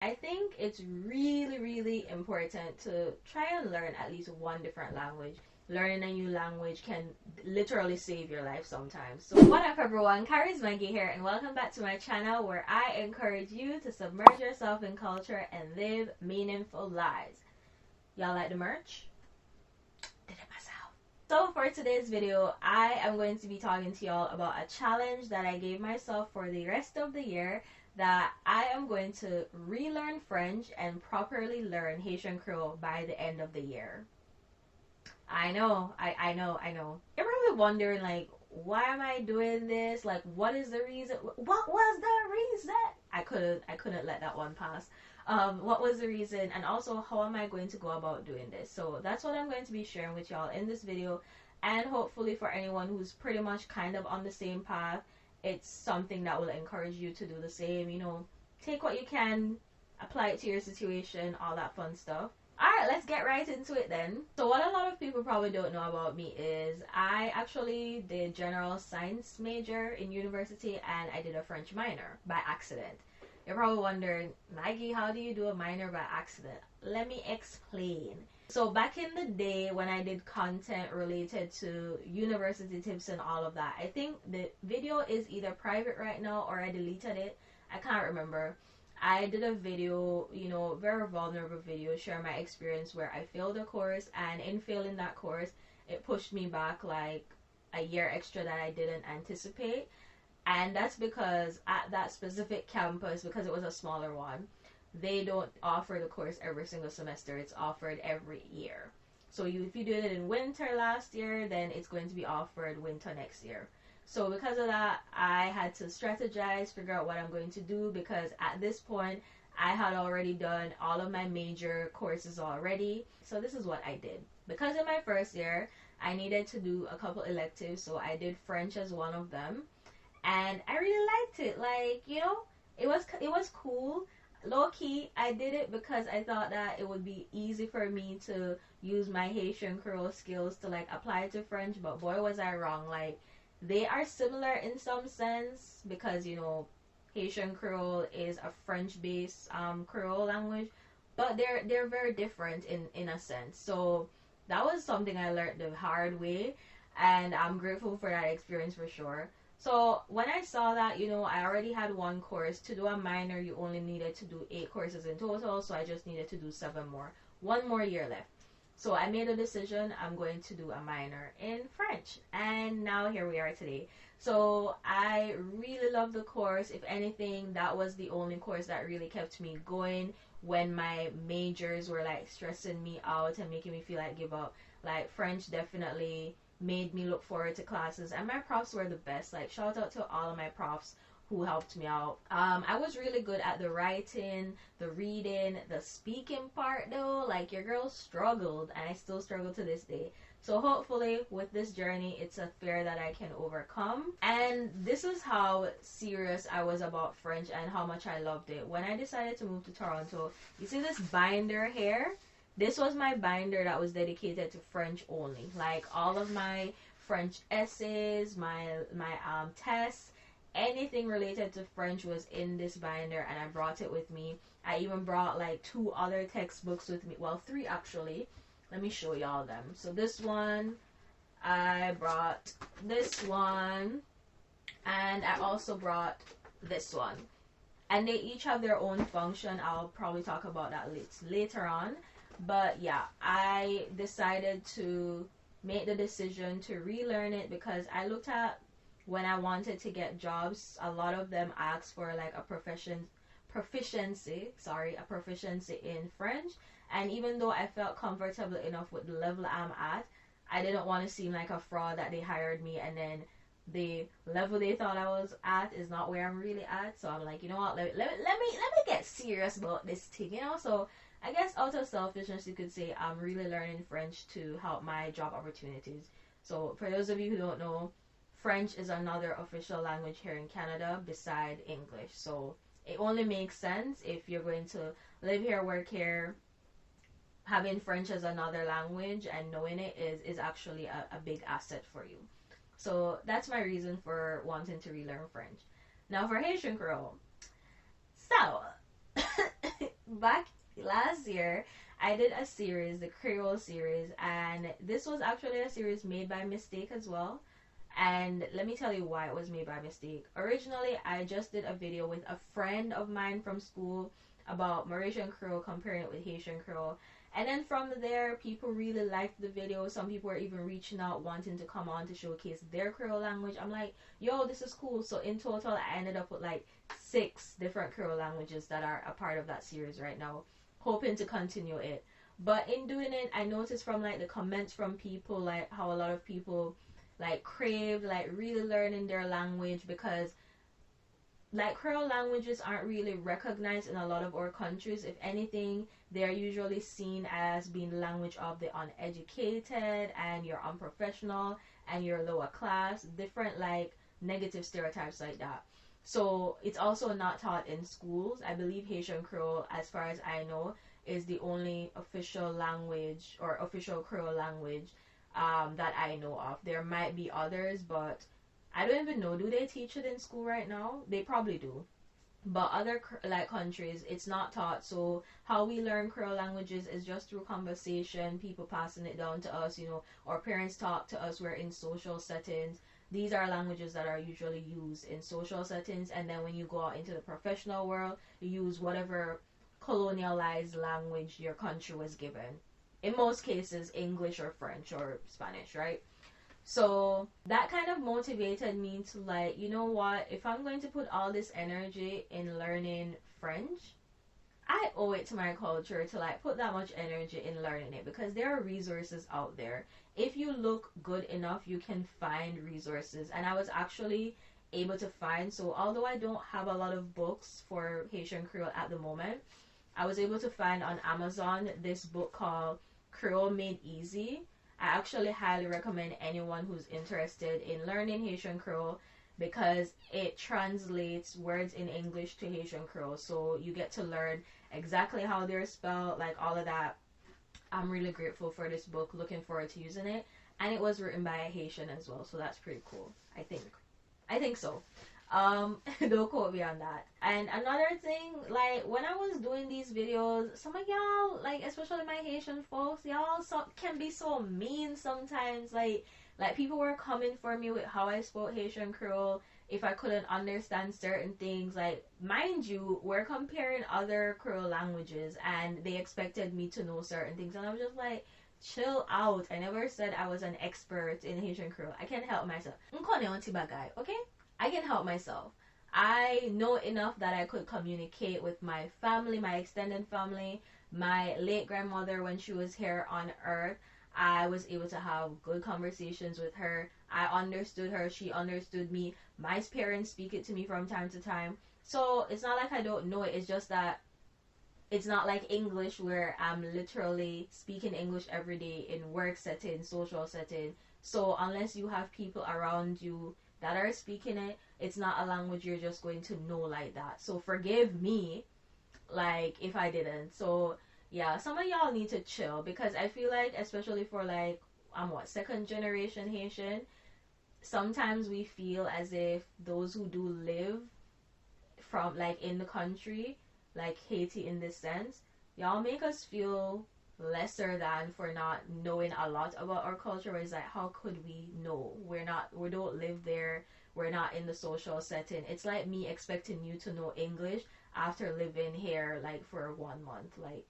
I think it's really, really important to try and learn at least one different language. Learning a new language can literally save your life sometimes. So what up everyone, CharisMaggie here, and welcome back to my channel where I encourage you to submerge yourself in culture and live meaningful lives. Y'all like the merch? Did it myself. So for today's video, I am going to be talking to y'all about a challenge that I gave myself for the rest of the year, that I am going to relearn French and properly learn Haitian Creole by the end of the year. I know. You're probably wondering, like, why am I doing this? Like, what is the reason? What was the reason? I couldn't let that one pass. What was the reason? And also, how am I going to go about doing this? So that's what I'm going to be sharing with y'all in this video. And hopefully for anyone who's pretty much kind of on the same path, it's something that will encourage you to do the same. You know, take what you can, apply it to your situation, all that fun stuff. Alright, let's get right into it then. So what a lot of people probably don't know about me is I actually did general science major in university, and I did a French minor by accident. You're probably wondering, Maggie, how do you do a minor by accident? Let me explain. So back in the day when I did content related to university tips and all of that, I think the video is either private right now or I deleted it. I can't remember. I did a video, you know, very vulnerable video, share my experience where I failed a course, and in failing that course, it pushed me back like a year extra that I didn't anticipate. And that's because at that specific campus, because it was a smaller one, they don't offer the course every single semester. It's offered every year. So if you did it in winter last year, then it's going to be offered winter next year. So because of that, I had to strategize, figure out what I'm going to do, because at this point, I had already done all of my major courses already. So this is what I did. Because in my first year, I needed to do a couple electives, so I did French as one of them. And I really liked it. Like, you know, it was cool. Low key, I did it because I thought that it would be easy for me to use my Haitian Creole skills to like apply it to French, but boy was I wrong. Like, they are similar in some sense because, you know, Haitian Creole is a French-based Creole language, but they're very different in a sense. So that was something I learned the hard way, and I'm grateful for that experience for sure. So when I saw that, you know, I already had one course. To do a minor, you only needed to do 8 courses in total, so I just needed to do 7 more. 1 more year left. So I made a decision, I'm going to do a minor in French. And now here we are today. So I really love the course. If anything, that was the only course that really kept me going when my majors were like stressing me out and making me feel like give up. Like, French definitely made me look forward to classes, and my profs were the best. Like, shout out to all of my profs who helped me out. I was really good at the writing, the reading, the speaking part though. Like, your girl struggled, and I still struggle to this day. So hopefully with this journey, it's a fear that I can overcome. And this is how serious I was about French and how much I loved it. When I decided to move to Toronto, you see this binder here? This was my binder that was dedicated to French only. Like, all of my French essays, my tests, anything related to French was in this binder, and I brought it with me. I even brought like 2 other textbooks with me. Well, 3 actually. Let me show y'all them. So this one, I brought this one, and I also brought this one. And they each have their own function. I'll probably talk about that later on. But yeah, I decided to make the decision to relearn it because I looked at when I wanted to get jobs, a lot of them asked for like a proficiency in French. And even though I felt comfortable enough with the level I'm at, I didn't want to seem like a fraud that they hired me and then the level they thought I was at is not where I'm really at. So I'm like, you know what, let me get serious about this thing, you know. So I guess out of selfishness, you could say I'm really learning French to help my job opportunities. So for those of you who don't know, French is another official language here in Canada beside English. So it only makes sense if you're going to live here, work here, having French as another language and knowing it is actually a big asset for you. So that's my reason for wanting to relearn French. Now for Haitian Creole. So back last year, I did a series, the Creole series, and this was actually a series made by mistake as well. And let me tell you why it was made by mistake. Originally, I just did a video with a friend of mine from school about Mauritian Creole, comparing it with Haitian Creole. And then from there, people really liked the video. Some people were even reaching out, wanting to come on to showcase their Creole language. I'm like, yo, this is cool. So in total, I ended up with like 6 different Creole languages that are a part of that series right now, hoping to continue it. But in doing it, I noticed from like the comments from people, like how a lot of people like craved like really learning their language, because like Creole languages aren't really recognized in a lot of our countries. If anything, they're usually seen as being the language of the uneducated, and you're unprofessional, and you're lower class, different like negative stereotypes like that. So it's also not taught in schools. I believe Haitian Creole, as far as I know, is the only official language or official Creole language that I know of. There might be others, but I don't even know. Do they teach it in school right now? They probably do. But other like countries, it's not taught. So how we learn Creole languages is just through conversation, people passing it down to us, or parents talk to us. We're in social settings. These are languages that are usually used in social settings, and then when you go out into the professional world, you use whatever colonialized language your country was given. In most cases, English or French or Spanish, right? So that kind of motivated me to like, you know what, if I'm going to put all this energy in learning French, I owe it to my culture to like put that much energy in learning it, because there are resources out there. If you look good enough, you can find resources. And I was actually able to find, so although I don't have a lot of books for Haitian Creole at the moment, I was able to find on Amazon this book called Creole Made Easy. I actually highly recommend anyone who's interested in learning Haitian Creole, because it translates words in English to Haitian Creole. So you get to learn exactly how they're spelled, like all of that. I'm really grateful for this book. Looking forward to using it. And it was written by a Haitian as well, so that's pretty cool. I think so. Don't quote me on that. And another thing, like when I was doing these videos, some of y'all, like especially my Haitian folks, y'all can be so mean sometimes. Like people were coming for me with how I spoke Haitian Creole, if I couldn't understand certain things. Like, mind you, we're comparing other Creole languages, and they expected me to know certain things, and I was just like, chill out. I never said I was an expert in Haitian Creole. I can help myself. Okay? I can help myself. I know enough that I could communicate with my family, my extended family, my late grandmother when she was here on earth. I was able to have good conversations with her. I understood her. She understood me. My parents speak it to me from time to time. So it's not like I don't know it. It's just that it's not like English, where I'm literally speaking English every day in work setting, social setting. So unless you have people around you that are speaking it, it's not a language you're just going to know like that. So forgive me, like, if I didn't. So yeah, some of y'all need to chill, because I feel like, especially for like, I'm what, 2nd generation Haitian, sometimes we feel as if those who do live from like in the country, like Haiti in this sense, y'all make us feel lesser than for not knowing a lot about our culture. Where it's like, how could we know? We don't live there. We're not in the social setting. It's like me expecting you to know English after living here like for 1 month. Like,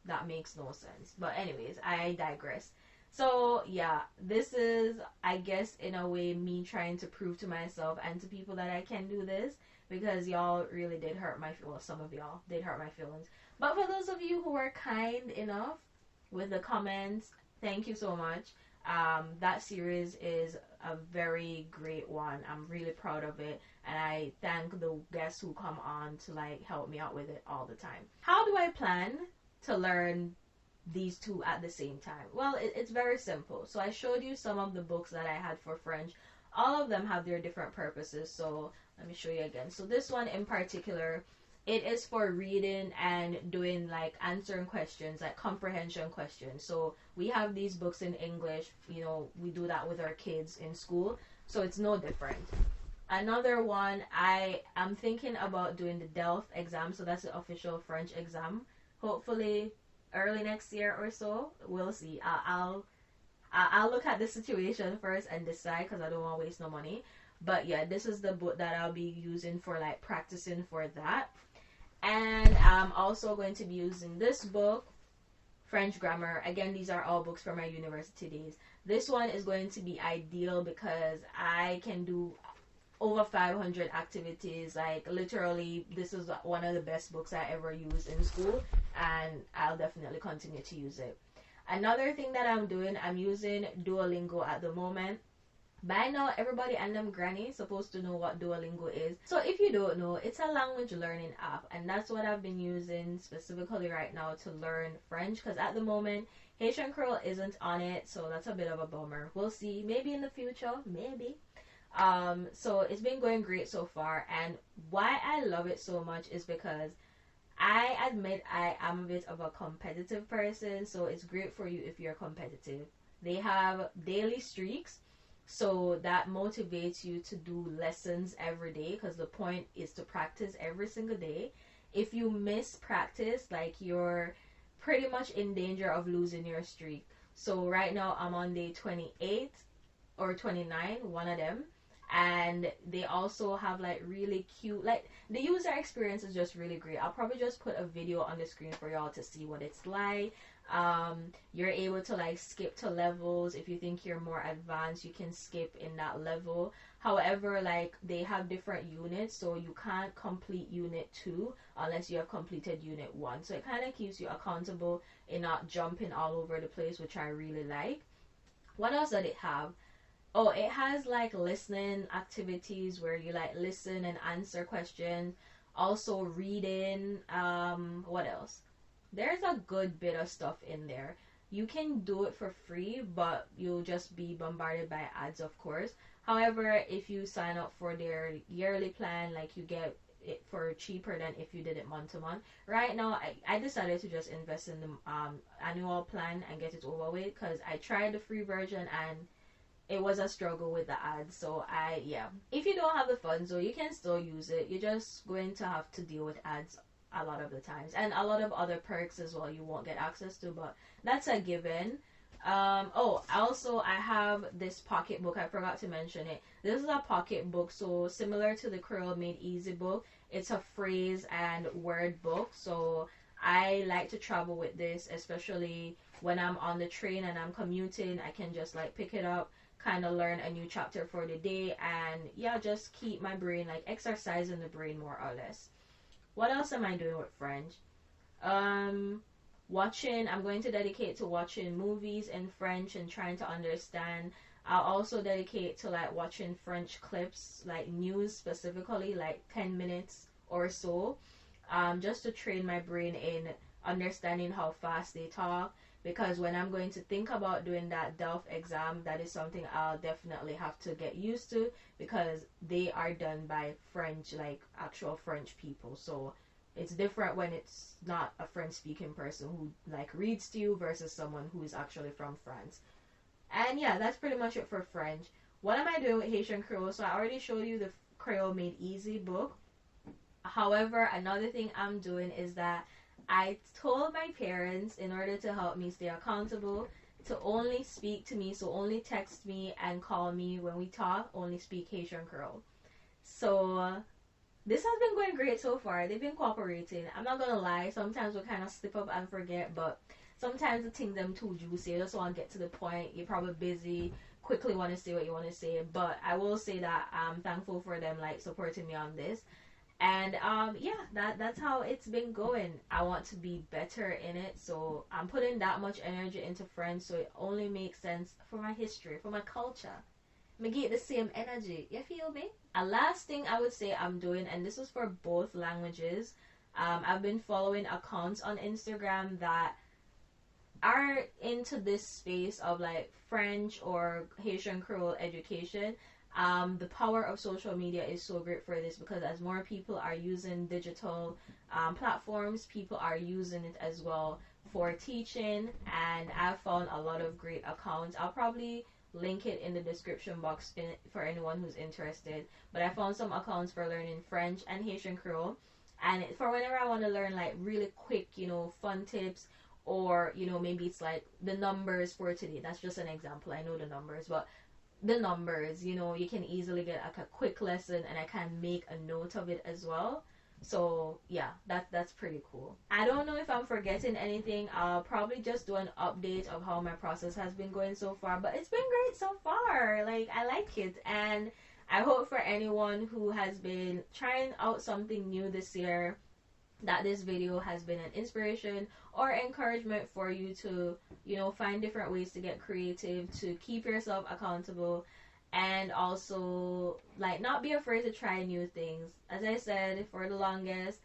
that makes no sense. But anyways, I digress. So yeah, this is, I guess, in a way, me trying to prove to myself and to people that I can do this, because y'all really did hurt my, well, some of y'all did hurt my feelings. But for those of you who were kind enough with the comments, thank you so much. That series is a very great one. I'm really proud of it, and I thank the guests who come on to like help me out with it all the time. How do I plan to learn these two at the same time? Well, it's very simple. So I showed you some of the books that I had for French. All of them have their different purposes, so let me show you again. So this one in particular, it is for reading and doing like answering questions, like comprehension questions. So we have these books in English, we do that with our kids in school, so it's no different. Another one, I am thinking about doing the DELF exam, so that's the official French exam. hopefully early next year or so. We'll see. I'll look at the situation first and decide, because I don't want to waste no money. But yeah, this is the book that I'll be using for like practicing for that. And I'm also going to be using this book, French Grammar. Again, these are all books from my university days. This one is going to be ideal because I can do over 500 activities. Like literally, this is one of the best books I ever used in school, and I'll definitely continue to use it. Another thing that I'm doing, I'm using Duolingo at the moment. By now, everybody and them granny supposed to know what Duolingo is. So if you don't know, it's a language learning app, and that's what I've been using specifically right now to learn French, because at the moment, Haitian Creole isn't on it, so that's a bit of a bummer. We'll see. Maybe in the future. Maybe. So it's been going great so far, and why I love it so much is because I admit I am a bit of a competitive person, so it's great for you if you're competitive. They have daily streaks, so that motivates you to do lessons every day, because the point is to practice every single day. If you miss practice, like, you're pretty much in danger of losing your streak. So right now I'm on day 28 or 29, one of them. And they also have like really cute, like, the user experience is just really great. I'll probably just put a video on the screen for y'all to see what it's like. You're able to like skip to levels. If you think you're more advanced, you can skip in that level. However, like, they have different units, so you can't complete unit 2 unless you have completed unit 1. So it kind of keeps you accountable in not jumping all over the place, which I really like. What else did it have? Oh, it has like listening activities where you like listen and answer questions. Also reading. What else? There's a good bit of stuff in there. You can do it for free, but you'll just be bombarded by ads, of course. However, if you sign up for their yearly plan, like, you get it for cheaper than if you did it month to month. Right now, I decided to just invest in the annual plan and get it over with, because I tried the free version and it was a struggle with the ads. So yeah, if you don't have the funds, though, you can still use it. You're just going to have to deal with ads a lot of the times, and a lot of other perks as well you won't get access to, but that's a given. Also, I have this pocketbook. I forgot to mention it. This is a pocketbook, so similar to the Creole Made Easy book. It's a phrase and word book, so I like to travel with this, especially when I'm on the train and I'm commuting. I can just like pick it up, kind of learn a new chapter for the day, and yeah, just keep my brain, like, exercising the brain more or less. What else am I doing with French? Watching. I'm going to dedicate to watching movies in French and trying to understand. I'll also dedicate to like watching French clips, like news specifically, like 10 minutes or so, just to train my brain in understanding how fast they talk. Because when I'm going to think about doing that DELF exam, that is something I'll definitely have to get used to, because they are done by French, like actual French people. So it's different when it's not a French speaking person who like reads to you versus someone who is actually from France. And yeah, that's pretty much it for French. What am I doing with Haitian Creole? So I already showed you the Creole Made Easy book. However, another thing I'm doing is that I told my parents, in order to help me stay accountable, to only speak to me, so only text me and call me when we talk, only speak Haitian Creole. So this has been going great so far. They've been cooperating. I'm not gonna lie, sometimes we kind of slip up and forget, but sometimes the things them too juicy. You just want to get to the point. You're probably busy, quickly want to say what you want to say. But I will say that I'm thankful for them like supporting me on this. And yeah, that's how it's been going. I want to be better in it, so I'm putting that much energy into French, so it only makes sense for my history, for my culture. Me get the same energy. You feel me? A last thing I would say I'm doing, and this is for both languages, I've been following accounts on Instagram that are into this space of like French or Haitian Creole education. The power of social media is so great for this, because as more people are using digital platforms, people are using it as well for teaching, and I've found a lot of great accounts. I'll probably link it in the description box for anyone who's interested, but I found some accounts for learning French and Haitian Creole, And for whenever I want to learn like really quick, fun tips, or maybe it's like the numbers for today. That's just an example. I know the numbers, but the numbers, you can easily get like a quick lesson, and I can make a note of it as well. So yeah, that's pretty cool. I don't know if I'm forgetting anything. I'll probably just do an update of how my process has been going so far, but it's been great so far. Like, I like it, and I hope for anyone who has been trying out something new this year, that this video has been an inspiration or encouragement for you to, find different ways to get creative, to keep yourself accountable, and also like not be afraid to try new things. As I said, for the longest,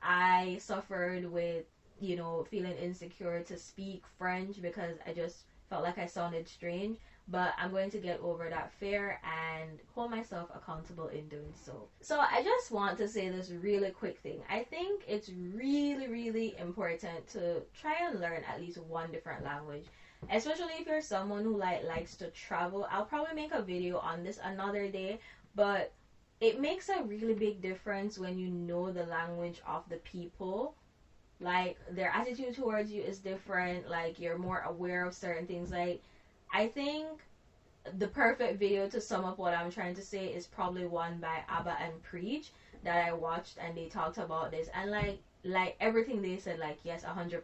I suffered with, feeling insecure to speak French because I just felt like I sounded strange. But I'm going to get over that fear and hold myself accountable in doing so. So I just want to say this really quick thing. I think it's really, really important to try and learn at least one different language. Especially if you're someone who likes to travel. I'll probably make a video on this another day, but it makes a really big difference when you know the language of the people. Like, their attitude towards you is different. Like, you're more aware of certain things. Like, I think the perfect video to sum up what I'm trying to say is probably one by Abba and Preach that I watched, and they talked about this, and like everything they said, like, yes, 100%.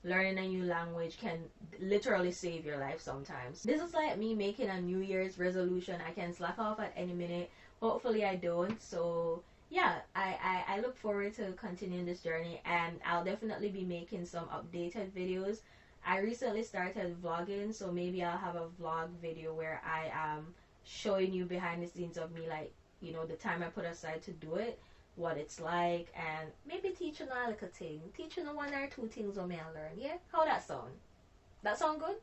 Learning a new language can literally save your life sometimes. This is like me making a New Year's resolution. I can slack off at any minute. Hopefully I don't. So yeah, I look forward to continuing this journey, and I'll definitely be making some updated videos. I recently started vlogging, so maybe I'll have a vlog video where I am showing you behind the scenes of me, like, the time I put aside to do it, what it's like, and maybe teaching a little thing, teaching one or two things on me I learn. Yeah, how that sound? That sound good?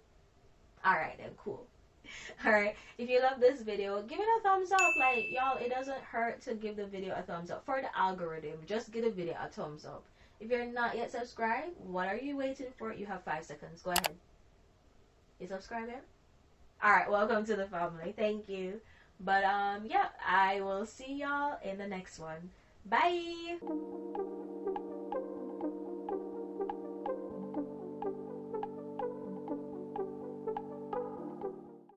Alright then, cool. Alright, if you love this video, give it a thumbs up. Like, y'all, it doesn't hurt to give the video a thumbs up. For the algorithm, just give the video a thumbs up. If you're not yet subscribed, what are you waiting for? You have 5 seconds. Go ahead. You subscribe yet? Alright, welcome to the family. Thank you. But yeah, I will see y'all in the next one. Bye!